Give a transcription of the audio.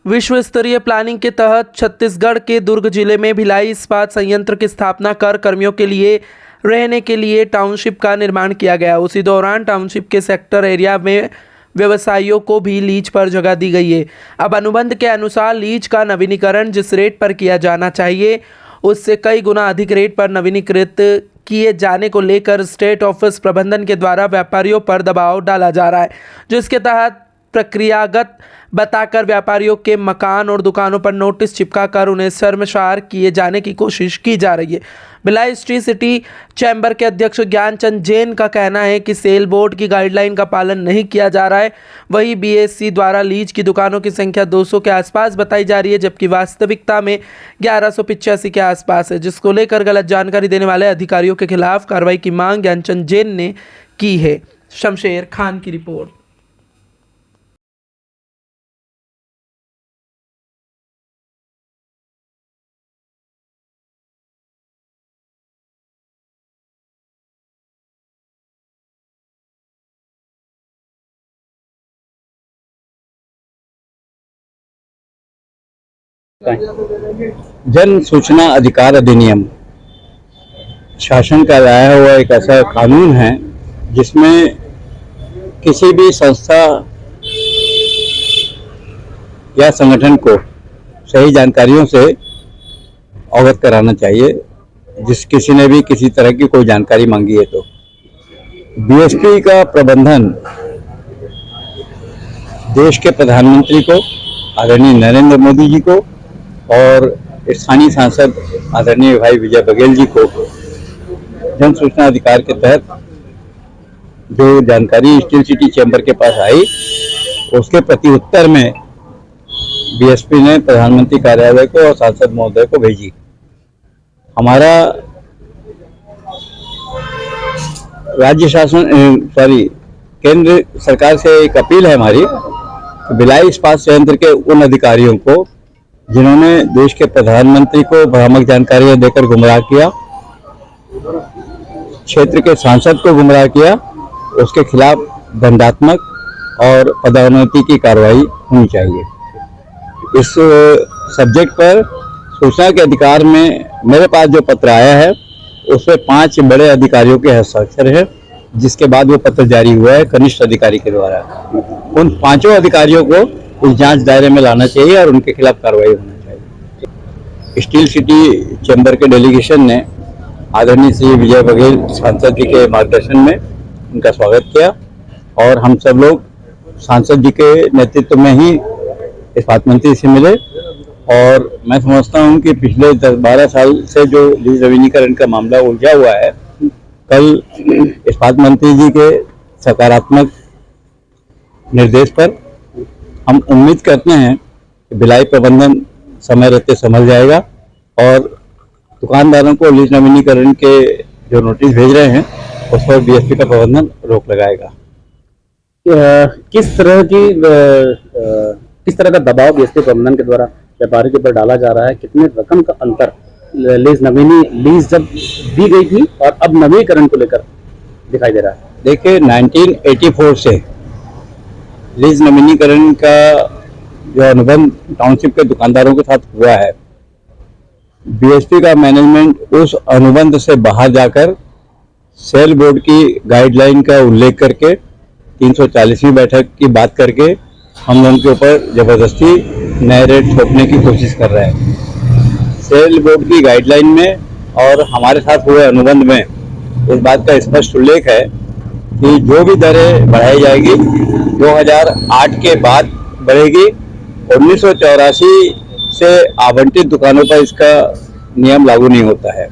विश्व स्तरीय प्लानिंग के तहत छत्तीसगढ़ के दुर्ग जिले में भिलाई इस्पात संयंत्र की स्थापना कर कर्मियों के लिए रहने के लिए टाउनशिप का निर्माण किया गया। उसी दौरान टाउनशिप के सेक्टर एरिया में व्यवसायियों को भी लीज पर जगह दी गई है। अब अनुबंध के अनुसार लीज का नवीनीकरण जिस रेट पर किया जाना चाहिए उससे कई गुना अधिक रेट पर नवीनीकृत किए जाने को लेकर स्टेट ऑफिस प्रबंधन के द्वारा व्यापारियों पर दबाव डाला जा रहा है, जिसके तहत प्रक्रियागत बताकर व्यापारियों के मकान और दुकानों पर नोटिस चिपकाकर उन्हें शर्मसार किए जाने की कोशिश की जा रही है। भिलाई स्ट्री सिटी चैम्बर के अध्यक्ष ज्ञानचंद जैन का कहना है कि सेल बोर्ड की गाइडलाइन का पालन नहीं किया जा रहा है। वहीं बीएससी द्वारा लीज की दुकानों की संख्या 200 के आसपास बताई जा रही है, जबकि वास्तविकता में 1185 के आसपास है, जिसको लेकर गलत जानकारी देने वाले अधिकारियों के खिलाफ कार्रवाई की मांग ज्ञानचंद जैन ने की है। शमशेर खान की रिपोर्ट। जन सूचना अधिकार अधिनियम शासन का लाया हुआ एक ऐसा कानून है जिसमें किसी भी संस्था या संगठन को सही जानकारियों से अवगत कराना चाहिए। किसी ने भी किसी तरह की कोई जानकारी मांगी है तो बीएसपी का प्रबंधन देश के प्रधानमंत्री को, आदरणीय नरेंद्र मोदी जी को और स्थानीय सांसद आदरणीय भाई विजय बघेल जी को जन सूचना अधिकार के तहत जो जानकारी स्टील सिटी चैम्बर के पास आई उसके प्रति उत्तर में बीएसपी ने प्रधानमंत्री कार्यालय को और सांसद महोदय को भेजी। हमारा राज्य शासन केंद्र सरकार से एक अपील है हमारी, भिलाई इस्पात संयंत्र के उन अधिकारियों को जिन्होंने देश के प्रधानमंत्री को भ्रामक जानकारियां देकर गुमराह किया, क्षेत्र के सांसद को गुमराह किया, उसके खिलाफ दंडात्मक और पदोन्नति की कार्रवाई होनी चाहिए। इस सब्जेक्ट पर सूचना के अधिकार में मेरे पास जो पत्र आया है उसमें 5 बड़े अधिकारियों के हस्ताक्षर है, जिसके बाद वो पत्र जारी हुआ है कनिष्ठ अधिकारी के द्वारा। उन 5 अधिकारियों को इस जांच दायरे में लाना चाहिए और उनके खिलाफ कार्रवाई होना चाहिए। स्टील सिटी चैम्बर के डेलीगेशन ने आदरणीय श्री विजय बघेल सांसद जी के मार्गदर्शन में उनका स्वागत किया और हम सब लोग सांसद जी के नेतृत्व में ही इस्पात मंत्री से मिले और मैं समझता हूं कि पिछले 10-12 साल से जो लीज नवीनीकरण का मामला उलझा हुआ है, कल इस्पात मंत्री जी के सकारात्मक निर्देश पर हम उम्मीद करते हैं कि भिलाई प्रबंधन समय रहते संभल जाएगा और दुकानदारों को लीज नवीनीकरण के जो नोटिस भेज रहे हैं उस पर बीएसपी का प्रबंधन रोक लगाएगा। किस तरह का दबाव बीएसपी प्रबंधन के द्वारा व्यापारी के ऊपर डाला जा रहा है? कितने रकम का अंतर लीज जब दी गई थी और अब नवीनीकरण को लेकर दिखाई दे रहा है? देखिए, 1984 से लीज नवीनीकरण का जो अनुबंध टाउनशिप के दुकानदारों के साथ हुआ है, बीएसपी का मैनेजमेंट उस अनुबंध से बाहर जाकर सेल बोर्ड की गाइडलाइन का उल्लेख करके 340वीं बैठक की बात करके हम लोगों के ऊपर जबरदस्ती नए रेट थोपने की कोशिश कर रहे हैं। सेल बोर्ड की गाइडलाइन में और हमारे साथ हुए अनुबंध में इस बात का स्पष्ट उल्लेख है कि जो भी दरें बढ़ाई जाएगी 2008 के बाद बढ़ेगी। 1984 से आवंटित दुकानों पर इसका नियम लागू नहीं होता है।